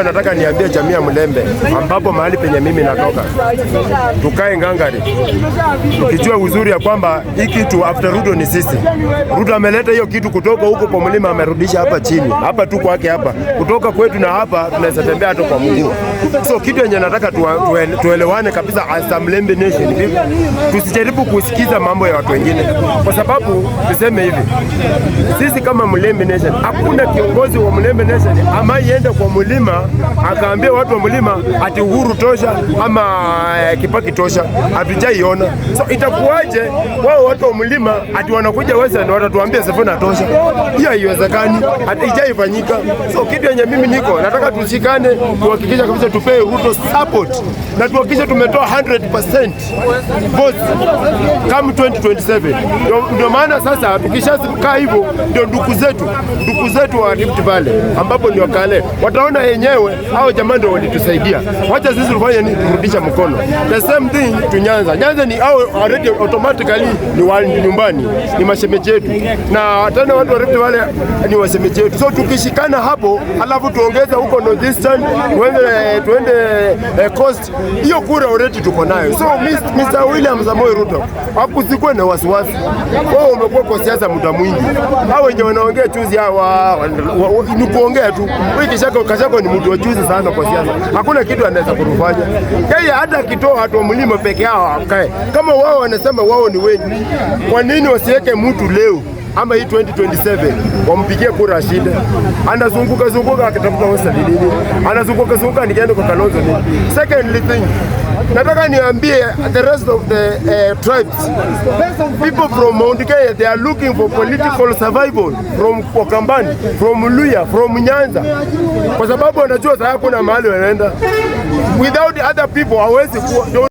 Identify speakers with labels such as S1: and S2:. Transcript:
S1: Nataka niambie jamii ya Mlembe ambapo mahali penye mimi natoka, tukae ngangari tukijua uzuri ya kwamba hii kitu after Ruto ni sisi. Ruto ameleta hiyo kitu kutoka huko kwa mlima, amerudisha hapa chini, hapa tu kwake hapa, kutoka kwetu na hapa tunaweza tembea hata kwa mguu. So kitu yenye nataka tuelewane kabisa as a Mlembe nation, tusijaribu kusikiza mambo ya watu wengine, kwa sababu tuseme hivi, sisi kama Mlembe nation, hakuna kiongozi wa Mlembe nation amaiende kwa mlima akaambia watu wa mlima ati Uhuru tosha ama Kibaki tosha. Hatujaiona. So itakuwaje wao watu wa mlima ati wanakuja Western watatuambia Sifuna tosha? Hiyo haiwezekani, haijaifanyika. So kitu yenye mimi niko nataka tushikane, tuhakikisha kabisa tupee Ruto support na tuhakikisha tumetoa 100% votes kama 2027. Ndio maana sasa tukishakaa hivyo, ndio ndugu zetu wa Rift Valley ambapo ni wakale wataona yenyewe hao jamaa ndio walitusaidia. Wacha sisi tufanye nini? Kurudisha mkono. The same thing tu Nyanza. Nyanza ni hao already automatically ni wali nyumbani, ni mashemeji yetu. Na tena watu wa Rift Valley ni washemeji yetu. So tukishikana hapo, alafu tuongeze huko Northeastern, tuende Coast. Hiyo kura already tuko nayo. So Mr. William Samoei Ruto, hakusikwe na wasiwasi. Wao umekuwa kwa siasa muda mwingi. Hao wenye wanaongea chuzi hawa ni kuongea tu. Kashako ni mtu wa juzi sana kwa siasa. Hakuna kitu anaweza kufanya. Yeye hata akitoa watu wa mlima peke yao akae. Kama wao wanasema wao ni wengi, kwa nini wasiweke mtu leo ama hii 2027 wampigie kura ashinde? Anazunguka akitafuta Western nini? Anazunguka nikienda kwa Kalonzo nini? Secondly thing, nataka niambie the rest of the tribes, people from Mount Kenya, they are looking for political survival from Wakambani, from Luya, from Nyanza, kwa sababu wanajua sasa kuna mahali wanaenda. Without other people hawezi kuwa.